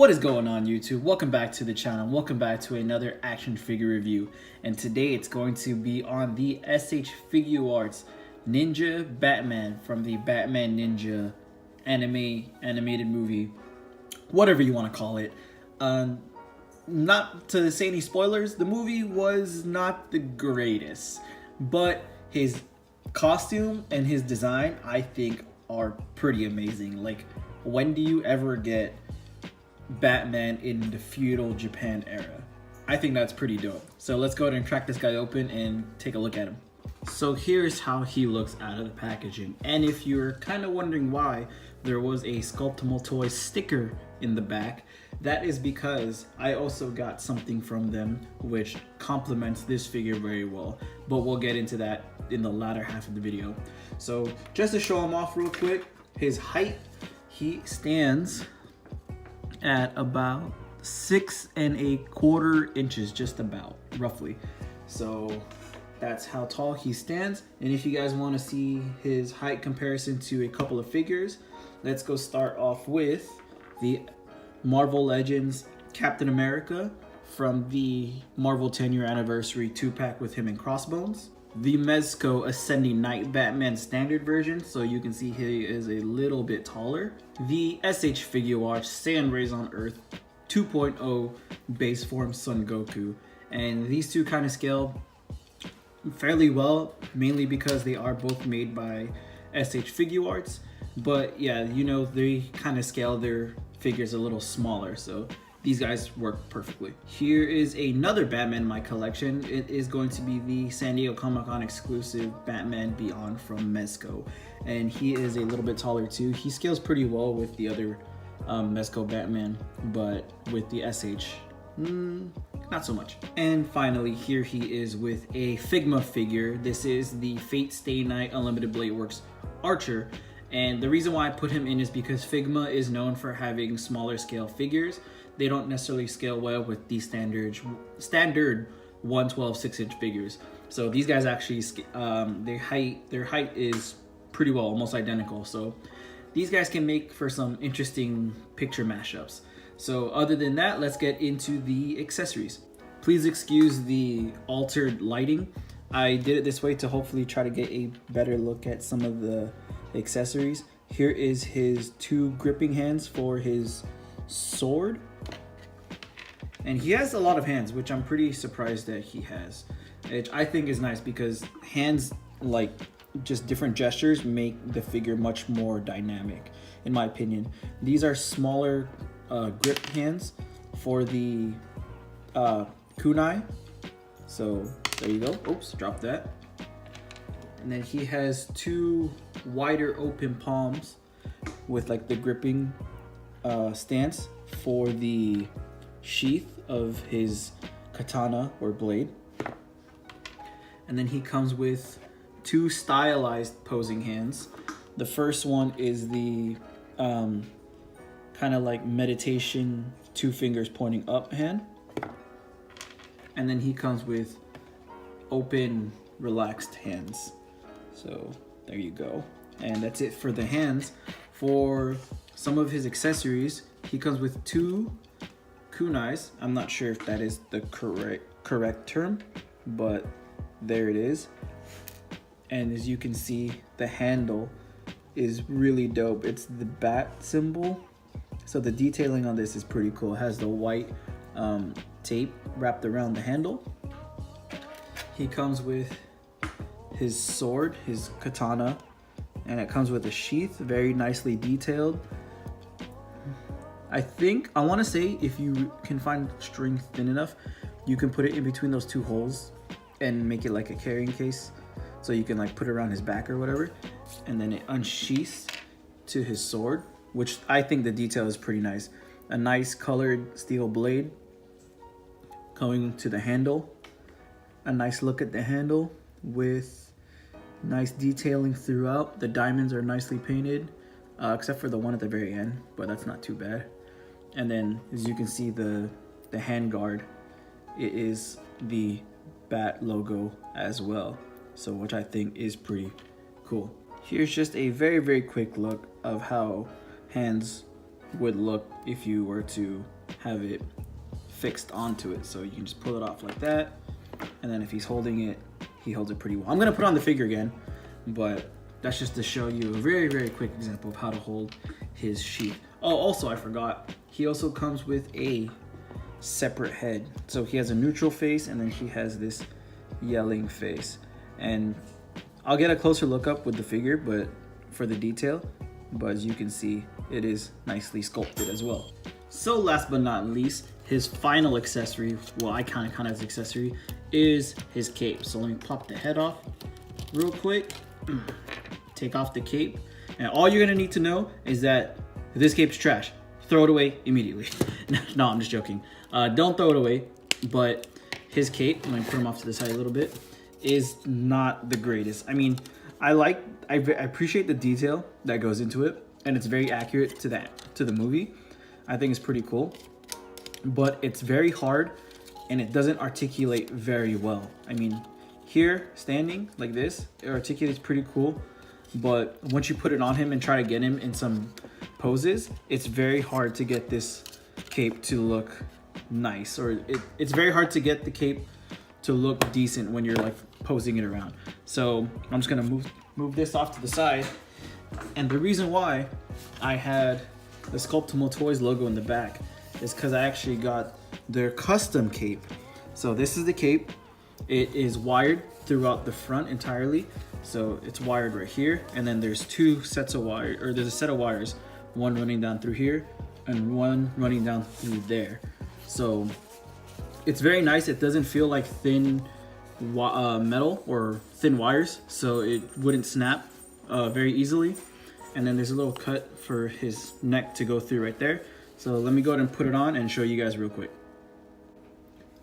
What is going on, YouTube? Welcome back to the channel. Welcome back to another action figure review. And today it's going to be on the SH Figuarts Ninja Batman from the Batman Ninja animated movie, whatever you want to call it. Not to say any spoilers, the movie was not the greatest, but his costume and his design, I think, are pretty amazing. Like, when do you ever get Batman in the feudal Japan era? I think that's pretty dope. So let's go ahead and crack this guy open and take a look at him. So here's how he looks out of the packaging. And if you're kind of wondering why there was a Sculptomo Toys sticker in the back, that is because I also got something from them which complements this figure very well. But we'll get into that in the latter half of the video. So just to show him off real quick, his height, he stands at about 6 1/4 inches, just about, roughly. So that's how tall he stands. And if you guys want to see his height comparison to a couple of figures, let's go start off with the Marvel Legends Captain America from the Marvel 10-year anniversary 2-pack with him and Crossbones. The Mezco Ascending Knight Batman standard version, so you can see he is a little bit taller. The SH Figuarts Sand Rays on Earth 2.0 base form Son Goku. And these two kind of scale fairly well, mainly because they are both made by SH Figuarts. But yeah, you know, they kind of scale their figures a little smaller, so these guys work perfectly. Here is another Batman in my collection. It is going to be the San Diego Comic-Con exclusive Batman Beyond from Mezco. And he is a little bit taller too. He scales pretty well with the other Mezco Batman, but with the SH, not so much. And finally, here he is with a Figma figure. This is the Fate Stay Night Unlimited Blade Works Archer. And the reason why I put him in is because Figma is known for having smaller scale figures. They don't necessarily scale well with the standard 1/12 6-inch figures. So these guys actually, their height is pretty well almost identical. So these guys can make for some interesting picture mashups. So other than that, let's get into the accessories. Please excuse the altered lighting. I did it this way to hopefully try to get a better look at some of the accessories. Here is his 2 gripping hands for his sword. And he has a lot of hands, which I'm pretty surprised that he has. Which I think is nice because hands, like just different gestures, make the figure much more dynamic, in my opinion. These are smaller grip hands for the kunai. So there you go. Oops, dropped that. And then he has 2 wider open palms with like the gripping stance for the sheath of his katana or blade. And then he comes with 2 stylized posing hands. The first one is the kind of like meditation 2 fingers pointing up hand. And then he comes with open, relaxed hands. So there you go. And that's it for the hands. For some of his accessories, he comes with 2 kunais. I'm not sure if that is the correct term, but there it is. And as you can see, the handle is really dope. It's the bat symbol. So the detailing on this is pretty cool. It has the white tape wrapped around the handle. He comes with his sword, his katana, and it comes with a sheath, very nicely detailed. I want to say if you can find string thin enough, you can put it in between those 2 holes and make it like a carrying case. So you can like put it around his back or whatever. And then it unsheaths to his sword, which I think the detail is pretty nice. A nice colored steel blade going to the handle. A nice look at the handle with nice detailing throughout. The diamonds are nicely painted, except for the one at the very end, but that's not too bad. And then as you can see, the hand guard, it is the bat logo as well, so which I think is pretty cool. Here's just a very quick look of how hands would look if you were to have it fixed onto it. So you can just pull it off like that. And then if he's holding it, he holds it pretty well. I'm gonna put on the figure again, but that's just to show you a very, very quick example of how to hold his sheath. Oh, also I forgot, he also comes with a separate head. So he has a neutral face and then he has this yelling face. And I'll get a closer look up with the figure, but for the detail, but as you can see, it is nicely sculpted as well. So last but not least, his final accessory, well, I kind of his accessory, is his cape. So let me pop the head off real quick, take off the cape, and all you're gonna need to know is that this cape's trash. Throw it away immediately. No, I'm just joking. Don't throw it away, but his cape, let me put him off to the side a little bit, is not the greatest. I mean, I appreciate the detail that goes into it, and it's very accurate to the movie. I think it's pretty cool, but it's very hard and it doesn't articulate very well. I mean, here, standing like this, it articulates pretty cool, but once you put it on him and try to get him in some poses, it's very hard to get this cape to look nice, or it's very hard to get the cape to look decent when you're like posing it around. So I'm just gonna move this off to the side. And the reason why I had the Sculptomo Toys logo in the back is because I actually got their custom cape. So this is the cape. It is wired throughout the front entirely. So it's wired right here, and then there's two sets of wire, or there's a set of wires, one running down through here and one running down through there. So it's very nice. It doesn't feel like thin metal or thin wires, so it wouldn't snap very easily. And then there's a little cut for his neck to go through right there. So let me go ahead and put it on and show you guys real quick.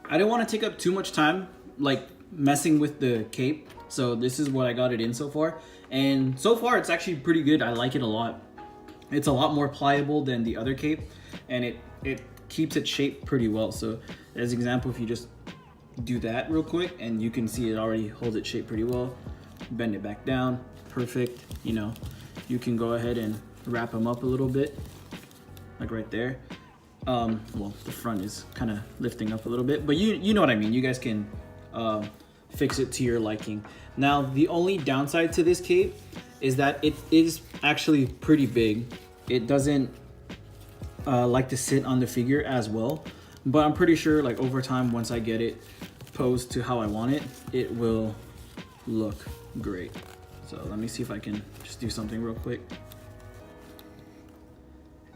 I didn't want to take up too much time like messing with the cape, so this is what I got it in so far. And so far it's actually pretty good. I like it a lot. It's a lot more pliable than the other cape, and it keeps its shape pretty well. So as an example, if you just do that real quick, and you can see it already holds its shape pretty well. Bend it back down, perfect. You know, you can go ahead and wrap them up a little bit, like right there. Well, the front is kind of lifting up a little bit, but you know what I mean. You guys can fix it to your liking. Now, the only downside to this cape is that it is actually pretty big. It doesn't like to sit on the figure as well, but I'm pretty sure like over time, once I get it posed to how I want it, it will look great. So let me see if I can just do something real quick.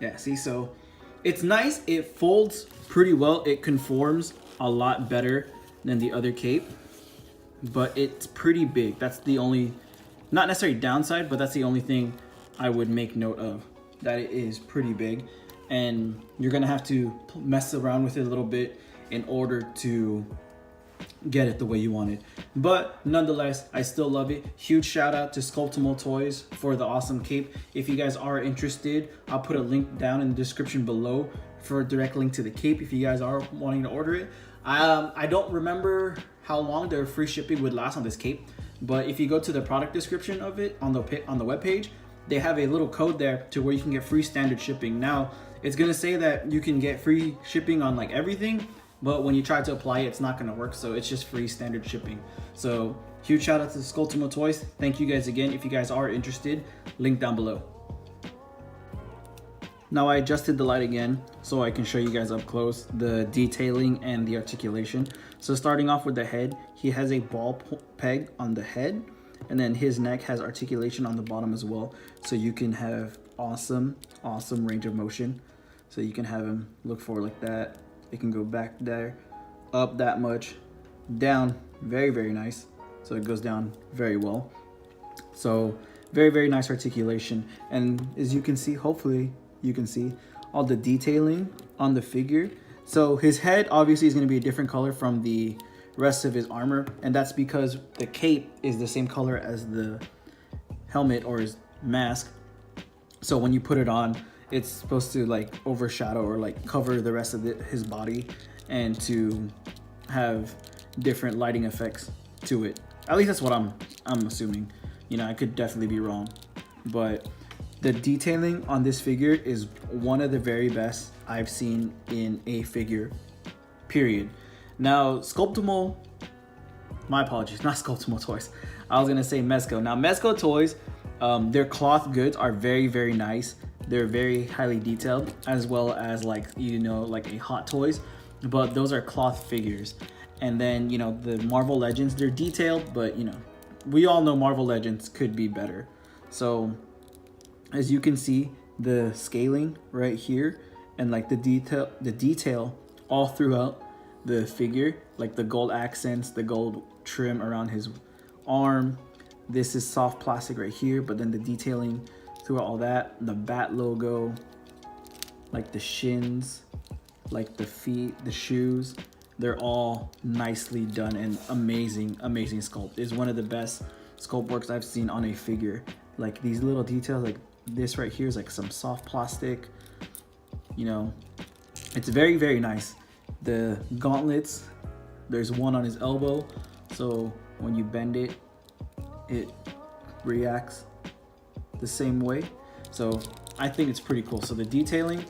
Yeah, see, so it's nice. It folds pretty well. It conforms a lot better than the other cape, but it's pretty big. That's the only, not necessarily downside, but that's the only thing I would make note of, that it is pretty big. And you're gonna have to mess around with it a little bit in order to get it the way you want it. But nonetheless, I still love it. Huge shout out to Sculptomo Toys for the awesome cape. If you guys are interested, I'll put a link down in the description below for a direct link to the cape if you guys are wanting to order it. I don't remember how long their free shipping would last on this cape, but if you go to the product description of it on the webpage, they have a little code there to where you can get free standard shipping. Now, it's gonna say that you can get free shipping on like everything, but when you try to apply it, it's not gonna work. So it's just free standard shipping. So huge shout out to Sculptomo Toys. Thank you guys again. If you guys are interested, link down below. Now I adjusted the light again so I can show you guys up close the detailing and the articulation. So starting off with the head, he has a ball peg on the head, and then his neck has articulation on the bottom as well. So you can have awesome range of motion. So you can have him look forward like that. It can go back there, up that much, down, very nice. So it goes down very well. So very nice articulation. And as you can see, hopefully you can see all the detailing on the figure. So his head obviously is going to be a different color from the rest of his armor, and that's because the cape is the same color as the helmet or his mask. So when you put it on, it's supposed to like overshadow or like cover the rest of his body, and to have different lighting effects to it. At least that's what I'm assuming. You know, I could definitely be wrong, but The detailing on this figure is one of the very best I've seen in a figure, period. Now, Sculptomo, my apologies, not Sculptomo Toys. I was gonna say Mezco. Now, Mezco Toys, their cloth goods are very, very nice. They're very highly detailed, as well as like, you know, like a Hot Toys, but those are cloth figures. And then, you know, the Marvel Legends, they're detailed, but you know, we all know Marvel Legends could be better. So as you can see, the scaling right here and like the detail all throughout the figure, like the gold accents, the gold trim around his arm. This is soft plastic right here, but then the detailing throughout all that, the bat logo, like the shins, like the feet, the shoes, they're all nicely done and amazing sculpt. It's one of the best sculpt works I've seen on a figure. Like these little details, like this right here is like some soft plastic, you know, it's very, very nice. The gauntlets, there's one on his elbow, so when you bend it, it reacts the same way. So I think it's pretty cool. So the detailing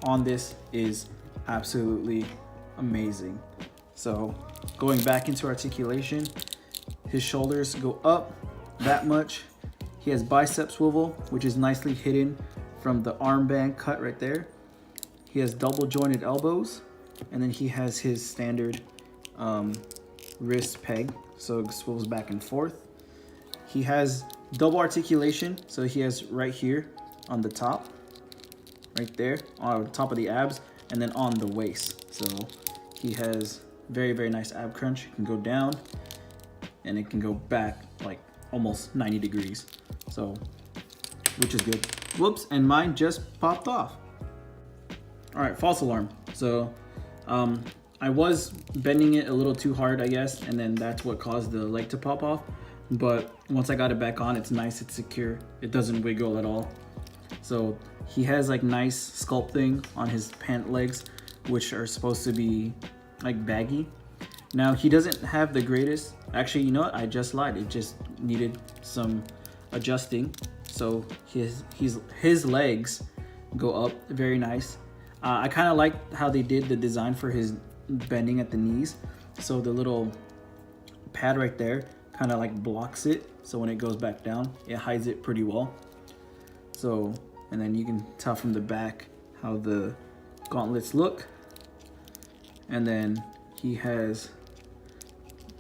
on this is absolutely amazing. So going back into articulation, his shoulders go up that much. He has bicep swivel, which is nicely hidden from the armband cut right there. He has double jointed elbows, and then he has his standard wrist peg, so it swivels back and forth. He has double articulation, so he has right here on the top, right there, on top of the abs, and then on the waist. So he has very, very nice ab crunch. It can go down, and it can go back like almost 90 degrees. So, which is good. Whoops, and mine just popped off. All right, false alarm. So, I was bending it a little too hard, I guess, and then that's what caused the leg to pop off. But once I got it back on, it's nice, it's secure. It doesn't wiggle at all. So he has like nice sculpting on his pant legs, which are supposed to be like baggy. Now he doesn't have the greatest, actually, you know what? I just lied. It just needed some adjusting. So his legs go up very nice. I kind of like how they did the design for his bending at the knees. So the little pad right there kind of like blocks it. So when it goes back down, it hides it pretty well. So, and then you can tell from the back how the gauntlets look. And then he has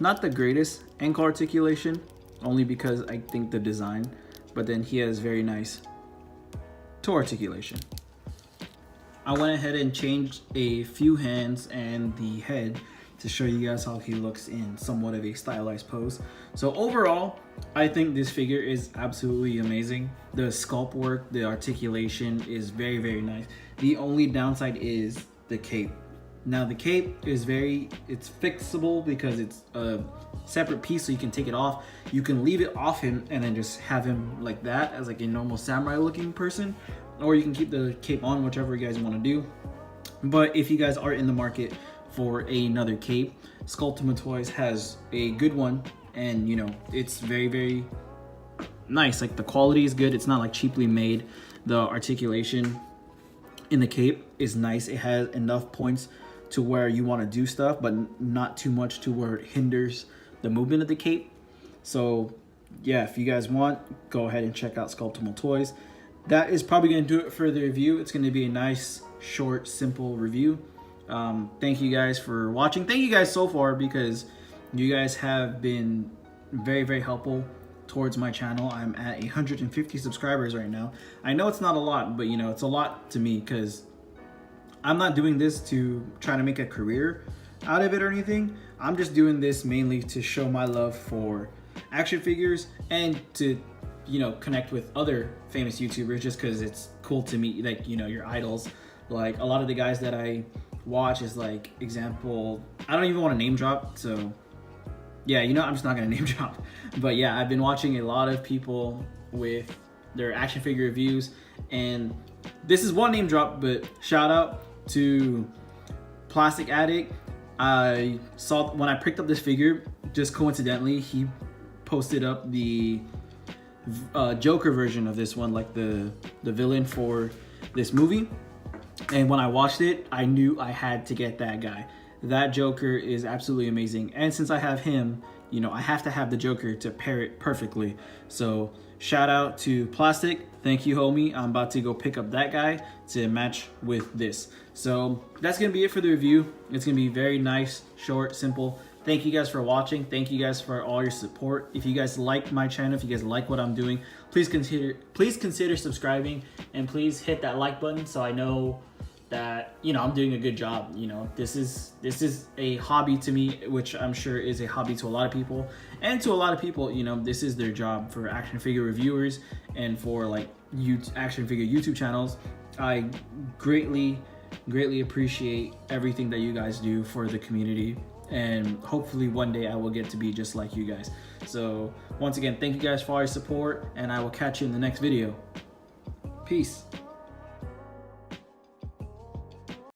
not the greatest ankle articulation, only because I think the design, but then he has very nice toe articulation. I went ahead and changed a few hands and the head to show you guys how he looks in somewhat of a stylized pose. So overall, I think this figure is absolutely amazing. The sculpt work, the articulation is very, very nice. The only downside is the cape. Now the cape is it's fixable because it's a separate piece, so you can take it off. You can leave it off him and then just have him like that as like a normal samurai looking person, or you can keep the cape on, whichever you guys want to do. But if you guys are in the market for another cape, Sculptomo Toys has a good one, and you know, it's very, very nice. Like the quality is good. It's not like cheaply made. The articulation in the cape is nice. It has enough points to where you want to do stuff, but not too much to where it hinders the movement of the cape. So yeah, if you guys want, go ahead and check out Sculptomo Toys. That is probably going to do it for the review. It's going to be a nice, short, simple review. Thank you guys for watching. Thank you guys so far, because you guys have been very, very helpful towards my channel. I'm at 150 subscribers right now. I know it's not a lot, but you know, it's a lot to me because I'm not doing this to try to make a career out of it or anything. I'm just doing this mainly to show my love for action figures and to, you know, connect with other famous YouTubers, just because it's cool to meet, like, you know, your idols. Like a lot of the guys that I watch is like, example, I don't even want to name drop, so yeah, you know, I'm just not gonna name drop. But yeah, I've been watching a lot of people with their action figure reviews, and this is one name drop, but shout out to Plastic Addict. I saw when I picked up this figure, just coincidentally, he posted up the Joker version of this one, like the villain for this movie. And when I watched it, I knew I had to get that guy. That Joker is absolutely amazing. And since I have him, you know, I have to have the Joker to pair it perfectly. So shout out to Plastic. Thank you, homie. I'm about to go pick up that guy to match with this. So that's going to be it for the review. It's going to be very nice, short, simple. Thank you guys for watching. Thank you guys for all your support. If you guys like my channel, if you guys like what I'm doing, please consider subscribing, and please hit that like button so I know that, you know, I'm doing a good job. You know, this is a hobby to me, which I'm sure is a hobby to a lot of people, and to a lot of people, you know, this is their job. For action figure reviewers and for like action figure YouTube channels, I greatly appreciate everything that you guys do for the community, and hopefully one day I will get to be just like you guys. So once again, thank you guys for all your support, and I will catch you in the next video. Peace.